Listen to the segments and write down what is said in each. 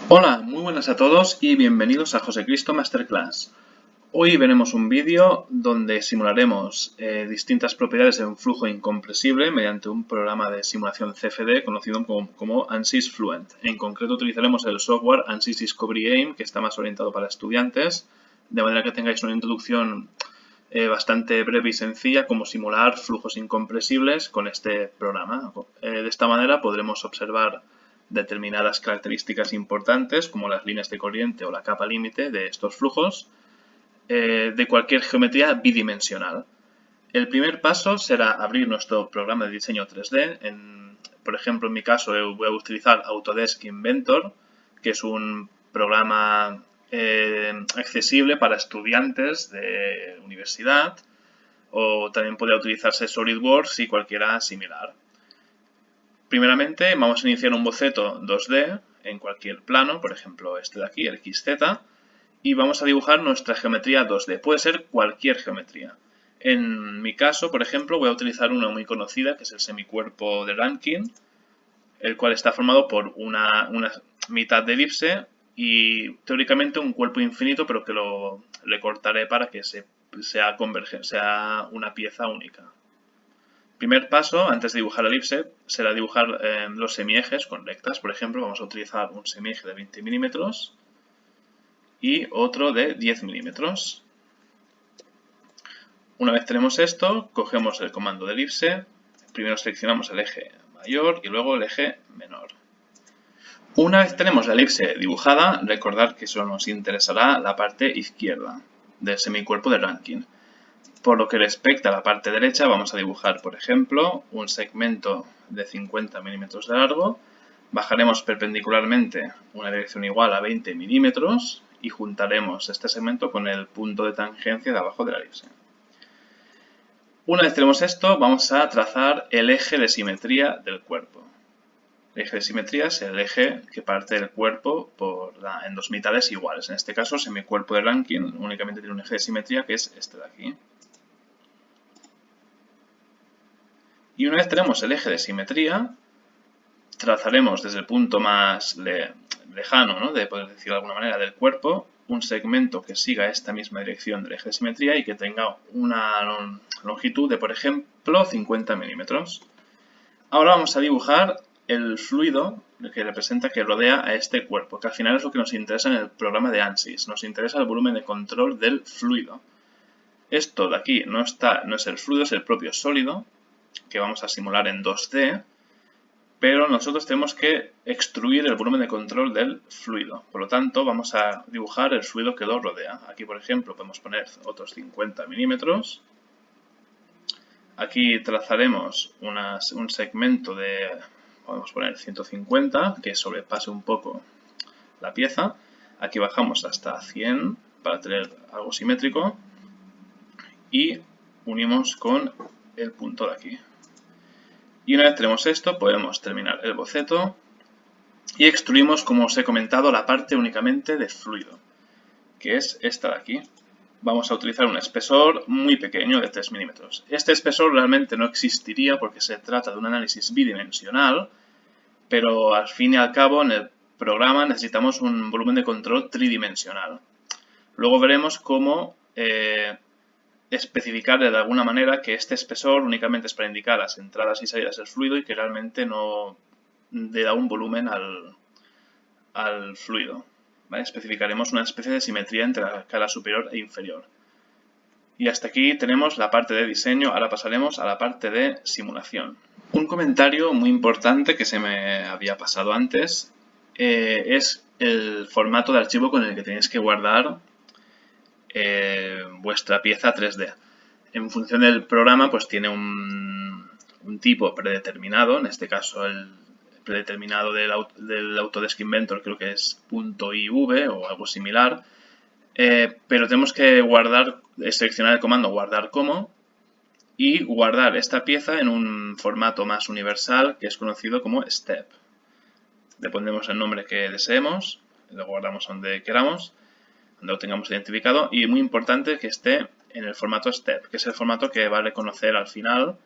Hola, muy buenas a todos y bienvenidos a José Cristo Masterclass. Hoy veremos un vídeo donde simularemos distintas propiedades de un flujo incompresible mediante un programa de simulación CFD conocido como ANSYS Fluent. En concreto utilizaremos el software ANSYS Discovery Game, que está más orientado para estudiantes, de manera que tengáis una introducción bastante breve y sencilla como simular flujos incompresibles con este programa. De esta manera podremos observar determinadas características importantes como las líneas de corriente o la capa límite de estos flujos de cualquier geometría bidimensional. El primer paso será abrir nuestro programa de diseño 3D. Por ejemplo, en mi caso voy a utilizar Autodesk Inventor, que es un programa accesible para estudiantes de universidad, o también podría utilizarse SolidWorks y cualquiera similar. Primeramente vamos a iniciar un boceto 2D en cualquier plano, por ejemplo este de aquí, el XZ, y vamos a dibujar nuestra geometría 2D. Puede ser cualquier geometría. En mi caso, por ejemplo, voy a utilizar una muy conocida, que es el semicuerpo de Rankine, el cual está formado por una mitad de elipse y teóricamente un cuerpo infinito, pero que lo recortaré para que sea una pieza única. Primer paso, antes de dibujar la elipse, será dibujar los semiejes con rectas. Por ejemplo, vamos a utilizar un semieje de 20 milímetros y otro de 10 milímetros. Una vez tenemos esto, cogemos el comando de elipse, primero seleccionamos el eje mayor y luego el eje menor. Una vez tenemos la elipse dibujada, recordad que solo nos interesará la parte izquierda del semicuerpo de Rankine. Por lo que respecta a la parte derecha, vamos a dibujar, por ejemplo, un segmento de 50 milímetros de largo. Bajaremos perpendicularmente una dirección igual a 20 milímetros y juntaremos este segmento con el punto de tangencia de abajo de la elipse. Una vez tenemos esto, vamos a trazar el eje de simetría del cuerpo. El eje de simetría es el eje que parte del cuerpo en dos mitades iguales. En este caso, el semicuerpo de Rankine únicamente tiene un eje de simetría que es este de aquí. Y una vez tenemos el eje de simetría, trazaremos desde el punto más lejano, ¿no?, de poder decir de alguna manera, del cuerpo, un segmento que siga esta misma dirección del eje de simetría y que tenga una longitud de, por ejemplo, 50 milímetros. Ahora vamos a dibujar el fluido que rodea a este cuerpo, que al final es lo que nos interesa en el programa de ANSYS. Nos interesa el volumen de control del fluido. Esto de aquí no es el fluido, es el propio sólido, que vamos a simular en 2D, pero nosotros tenemos que extruir el volumen de control del fluido. Por lo tanto, vamos a dibujar el fluido que lo rodea. Aquí, por ejemplo, podemos poner otros 50 milímetros. Aquí trazaremos un segmento de, podemos poner 150, que sobrepase un poco la pieza. Aquí bajamos hasta 100 para tener algo simétrico. Y unimos con el punto de aquí. Y una vez tenemos esto, podemos terminar el boceto y extruimos, como os he comentado, la parte únicamente de fluido, que es esta de aquí. Vamos a utilizar un espesor muy pequeño de 3 milímetros. Este espesor realmente no existiría porque se trata de un análisis bidimensional, pero al fin y al cabo en el programa necesitamos un volumen de control tridimensional. Luego veremos cómo especificar de alguna manera que este espesor únicamente es para indicar las entradas y salidas del fluido y que realmente no le da un volumen al fluido. ¿Vale? Especificaremos una especie de simetría entre la cara superior e inferior. Y hasta aquí tenemos la parte de diseño. Ahora pasaremos a la parte de simulación. Un comentario muy importante que se me había pasado antes es el formato de archivo con el que tenéis que guardar vuestra pieza 3D. En función del programa, pues tiene un tipo predeterminado, en este caso el predeterminado del Autodesk Inventor creo que es .iv o algo similar, pero tenemos que seleccionar el comando guardar como y guardar esta pieza en un formato más universal que es conocido como step. Le pondremos el nombre que deseemos, lo guardamos donde queramos, donde lo tengamos identificado, y muy importante que esté en el formato STEP, que es el formato que va a reconocer al final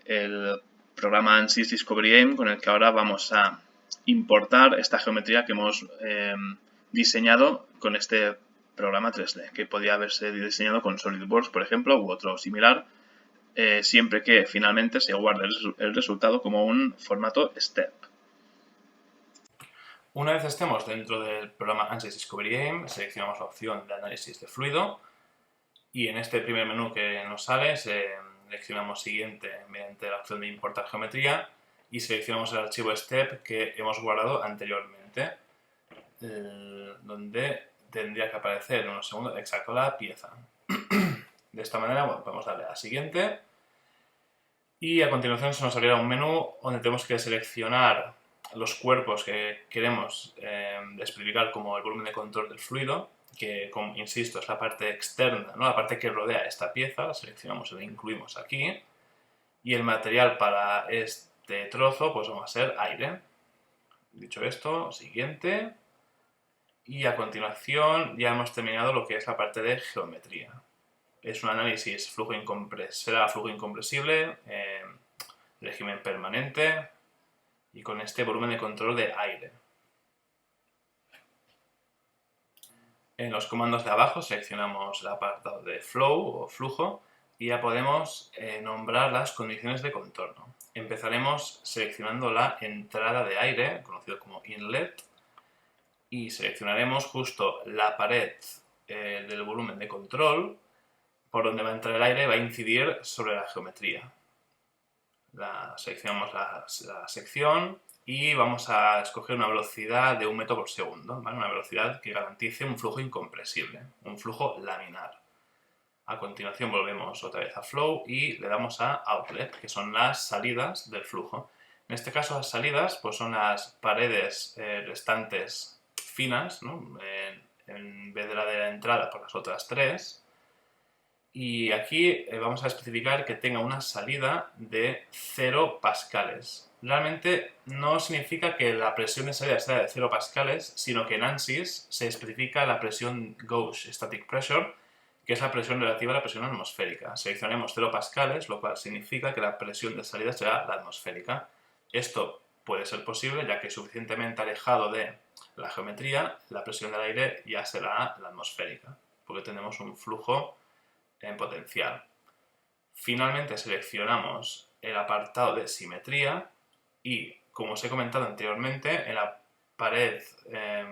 el programa ANSYS Discovery Game con el que ahora vamos a importar esta geometría que hemos diseñado con este programa 3D, que podría haberse diseñado con SolidWorks, por ejemplo, u otro similar, siempre que finalmente se guarde el resultado como un formato STEP. Una vez estemos dentro del programa ANSYS Discovery AIM, seleccionamos la opción de análisis de fluido y en este primer menú que nos sale seleccionamos siguiente mediante la opción de importar geometría y seleccionamos el archivo STEP que hemos guardado anteriormente, donde tendría que aparecer en unos segundos exacto la pieza. De esta manera, bueno, podemos darle a siguiente y a continuación se nos abrirá un menú donde tenemos que seleccionar los cuerpos que queremos especificar como el volumen de control del fluido, que, como insisto, es la parte externa, ¿no? La parte que rodea esta pieza, la seleccionamos y la incluimos aquí. Y el material para este trozo pues va a ser aire. Dicho esto, siguiente. Y a continuación ya hemos terminado lo que es la parte de geometría. Es un análisis será flujo incompresible, régimen permanente y con este volumen de control de aire. En los comandos de abajo seleccionamos el apartado de flow o flujo y ya podemos nombrar las condiciones de contorno. Empezaremos seleccionando la entrada de aire, conocido como inlet, y seleccionaremos justo la pared del volumen de control por donde va a entrar el aire y va a incidir sobre la geometría. Seleccionamos la sección y vamos a escoger una velocidad de 1 metro por segundo, ¿vale? Una velocidad que garantice un flujo incompresible, un flujo laminar. A continuación volvemos otra vez a Flow y le damos a Outlet, que son las salidas del flujo. En este caso las salidas pues son las paredes restantes finas, ¿no? En vez de la de la entrada por las otras tres. Y aquí vamos a especificar que tenga una salida de 0 pascales. Realmente no significa que la presión de salida sea de 0 pascales, sino que en ANSYS se especifica la presión gauge static pressure, que es la presión relativa a la presión atmosférica. Seleccionemos 0 pascales, lo cual significa que la presión de salida será la atmosférica. Esto puede ser posible ya que suficientemente alejado de la geometría, la presión del aire ya será la atmosférica, porque tenemos un flujo en potencial. Finalmente seleccionamos el apartado de simetría y, como os he comentado anteriormente, en la pared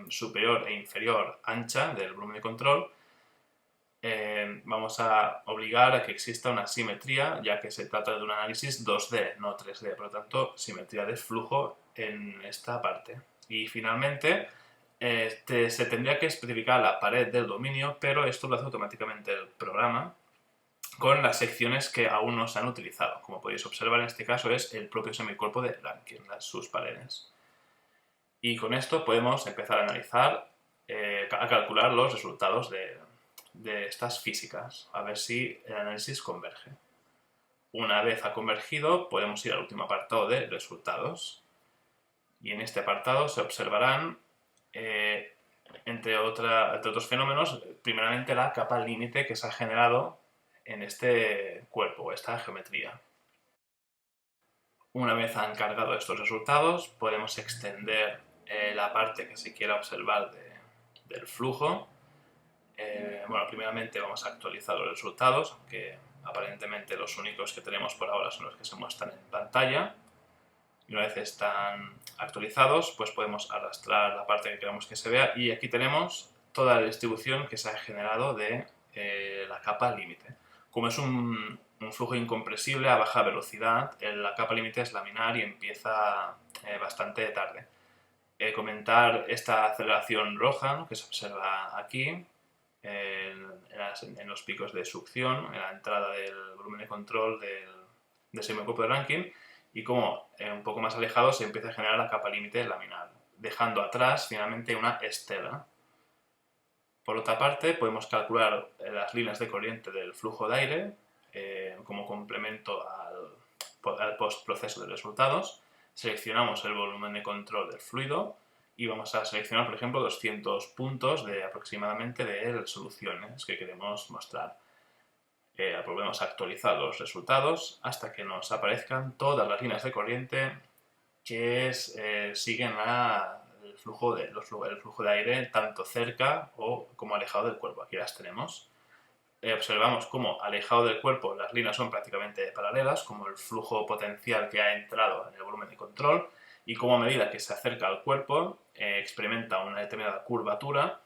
superior e inferior ancha del volumen de control vamos a obligar a que exista una simetría, ya que se trata de un análisis 2D, no 3D, por lo tanto, simetría de flujo en esta parte. Y finalmente, se tendría que especificar la pared del dominio, pero esto lo hace automáticamente el programa con las secciones que aún no se han utilizado. Como podéis observar, en este caso es el propio semicuerpo de Rankine, sus paredes. Y con esto podemos empezar a analizar, a calcular los resultados de estas físicas, a ver si el análisis converge. Una vez ha convergido, podemos ir al último apartado de resultados. Y en este apartado se observarán, entre otros fenómenos, primeramente la capa límite que se ha generado en este cuerpo, esta geometría. Una vez han cargado estos resultados, podemos extender la parte que se quiera observar del flujo. Bueno, primeramente vamos a actualizar los resultados, aunque aparentemente los únicos que tenemos por ahora son los que se muestran en pantalla. Y una vez están actualizados, pues podemos arrastrar la parte que queramos que se vea y aquí tenemos toda la distribución que se ha generado de la capa límite. Como es un flujo incompresible a baja velocidad, la capa límite es laminar y empieza bastante tarde. Comentar esta aceleración roja, ¿no?, que se observa aquí en los picos de succión, en la entrada del volumen de control del semicuerpo de Rankine, y como un poco más alejado se empieza a generar la capa límite laminar, dejando atrás finalmente una estela. Por otra parte, podemos calcular las líneas de corriente del flujo de aire como complemento al postproceso de resultados. Seleccionamos el volumen de control del fluido y vamos a seleccionar, por ejemplo, 200 puntos aproximadamente de soluciones que queremos mostrar. Volvemos a actualizar los resultados hasta que nos aparezcan todas las líneas de corriente que siguen el flujo de aire tanto cerca como alejado del cuerpo. Aquí las tenemos. Observamos cómo alejado del cuerpo las líneas son prácticamente paralelas, como el flujo potencial que ha entrado en el volumen de control, y como a medida que se acerca al cuerpo experimenta una determinada curvatura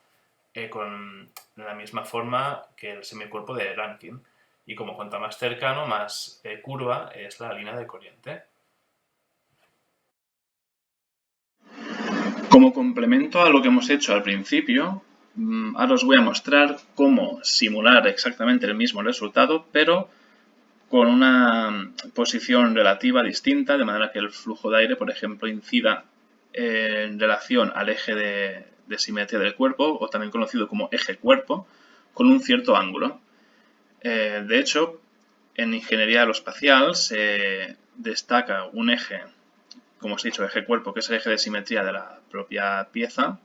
con la misma forma que el semicuerpo de Rankine. Y como cuanto más cercano, más curva es la línea de corriente. Como complemento a lo que hemos hecho al principio, ahora os voy a mostrar cómo simular exactamente el mismo resultado, pero con una posición relativa distinta, de manera que el flujo de aire, por ejemplo, incida en relación al eje de simetría del cuerpo, o también conocido como eje cuerpo, con un cierto ángulo. De hecho, en ingeniería aeroespacial se destaca un eje, como os he dicho, eje cuerpo, que es el eje de simetría de la propia pieza,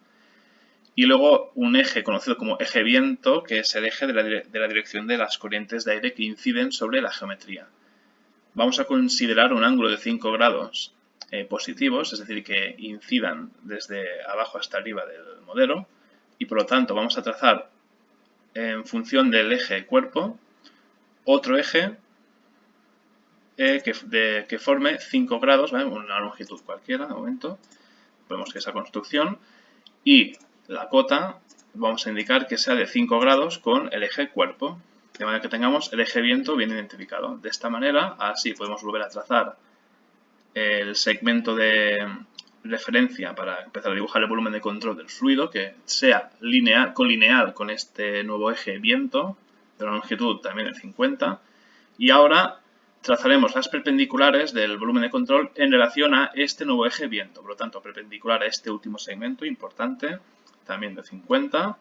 y luego un eje conocido como eje viento, que es el eje de la dirección de las corrientes de aire que inciden sobre la geometría. Vamos a considerar un ángulo de 5 grados positivos, es decir, que incidan desde abajo hasta arriba del modelo, y por lo tanto vamos a trazar en función del eje cuerpo otro eje que forme 5 grados, ¿vale? Una longitud cualquiera, de momento. Vemos que esa construcción, y la cota vamos a indicar que sea de 5 grados con el eje cuerpo, de manera que tengamos el eje viento bien identificado. De esta manera, así podemos volver a trazar el segmento de referencia para empezar a dibujar el volumen de control del fluido, que sea colineal con este nuevo eje viento, de una longitud también de 50, y ahora trazaremos las perpendiculares del volumen de control en relación a este nuevo eje viento, por lo tanto perpendicular a este último segmento importante, también de 50.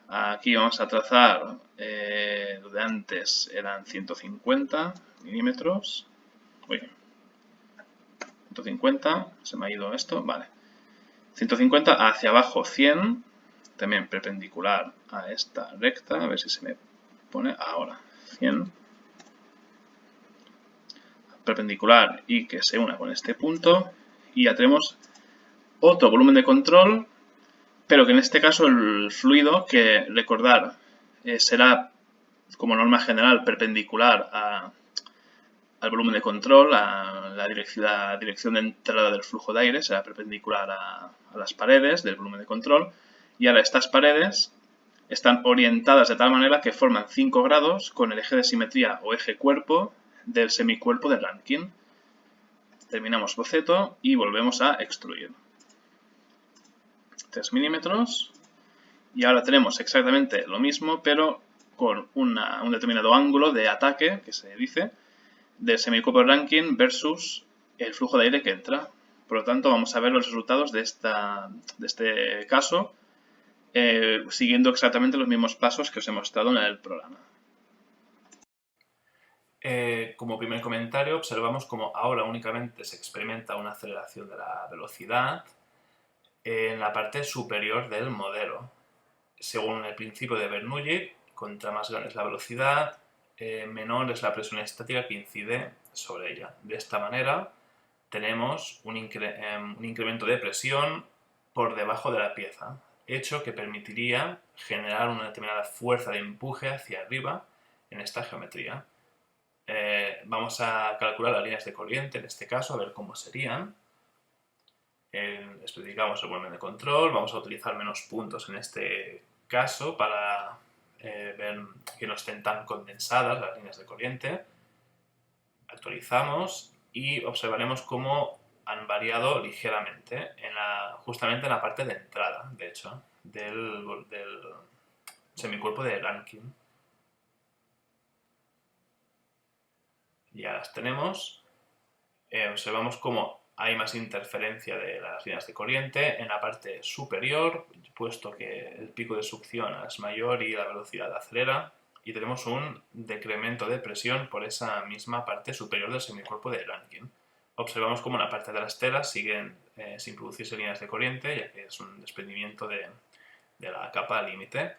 Aquí vamos a trazar, lo de antes eran 150 milímetros, 150, se me ha ido esto, vale. 150 hacia abajo 100, también perpendicular a esta recta, a ver si se me pone ahora, 100. Perpendicular y que se una con este punto, y ya tenemos otro volumen de control, pero que en este caso el fluido, que recordar, será como norma general perpendicular al volumen de control, a la dirección de entrada del flujo de aire, será perpendicular a las paredes del volumen de control, y ahora estas paredes están orientadas de tal manera que forman 5 grados con el eje de simetría o eje cuerpo del semicuerpo de Rankine. Terminamos boceto y volvemos a extruir. 3 milímetros. Y ahora tenemos exactamente lo mismo, pero con un determinado ángulo de ataque, que se dice, del semicuerpo de Rankine versus el flujo de aire que entra. Por lo tanto, vamos a ver los resultados de este caso siguiendo exactamente los mismos pasos que os he mostrado en el programa. Como primer comentario, observamos cómo ahora únicamente se experimenta una aceleración de la velocidad en la parte superior del modelo. Según el principio de Bernoulli, contra más grande es la velocidad, menor es la presión estática que incide sobre ella. De esta manera tenemos un incremento de presión por debajo de la pieza, hecho que permitiría generar una determinada fuerza de empuje hacia arriba en esta geometría. Vamos a calcular las líneas de corriente en este caso, a ver cómo serían. Especificamos el volumen de control, vamos a utilizar menos puntos en este caso para ver que no estén tan condensadas las líneas de corriente. Actualizamos y observaremos cómo han variado ligeramente, justamente en la parte de entrada, de hecho, del semicuerpo de Rankine. Ya las tenemos. Observamos cómo hay más interferencia de las líneas de corriente en la parte superior, puesto que el pico de succión es mayor y la velocidad acelera, y tenemos un decremento de presión por esa misma parte superior del semicuerpo de Rankine. Observamos cómo en la parte de las telas siguen sin producirse líneas de corriente, ya que es un desprendimiento de la capa límite,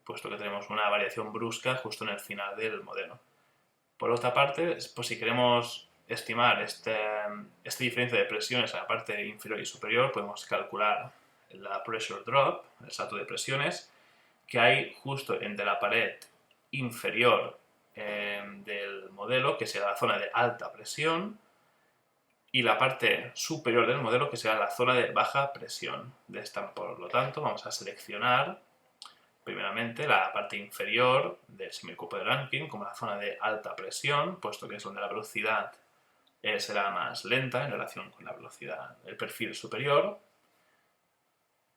puesto que tenemos una variación brusca justo en el final del modelo. Por otra parte, pues si queremos estimar esta diferencia de presiones en la parte inferior y superior, podemos calcular la pressure drop, el salto de presiones, que hay justo entre la pared inferior del modelo, que será la zona de alta presión, y la parte superior del modelo, que será la zona de baja presión. Por lo tanto, vamos a seleccionar primeramente la parte inferior del semicuerpo de Rankine como la zona de alta presión, puesto que es donde la velocidad será más lenta en relación con la velocidad del perfil superior,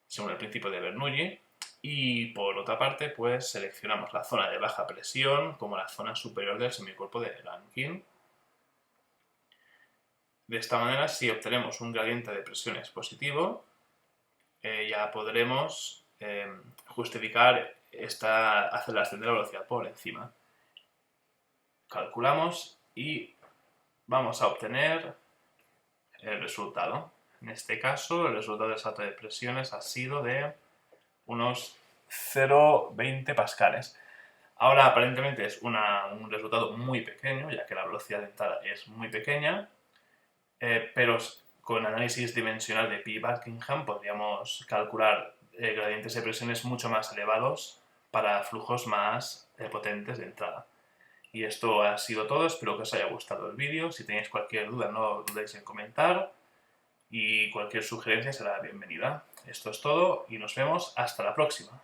según el principio de Bernoulli. Y por otra parte, pues seleccionamos la zona de baja presión como la zona superior del semicuerpo de Rankine. De esta manera, si obtenemos un gradiente de presiones positivo, ya podremos justificar esta aceleración de la velocidad por encima. Calculamos y vamos a obtener el resultado. En este caso, el resultado del salto de presiones ha sido de unos 0,20 pascales. Ahora aparentemente es un resultado muy pequeño, ya que la velocidad de entrada es muy pequeña, pero con análisis dimensional de P-Buckingham podríamos calcular gradientes de presiones mucho más elevados para flujos más potentes de entrada. Y esto ha sido todo, espero que os haya gustado el vídeo. Si tenéis cualquier duda no dudéis en comentar y cualquier sugerencia será bienvenida. Esto es todo y nos vemos hasta la próxima.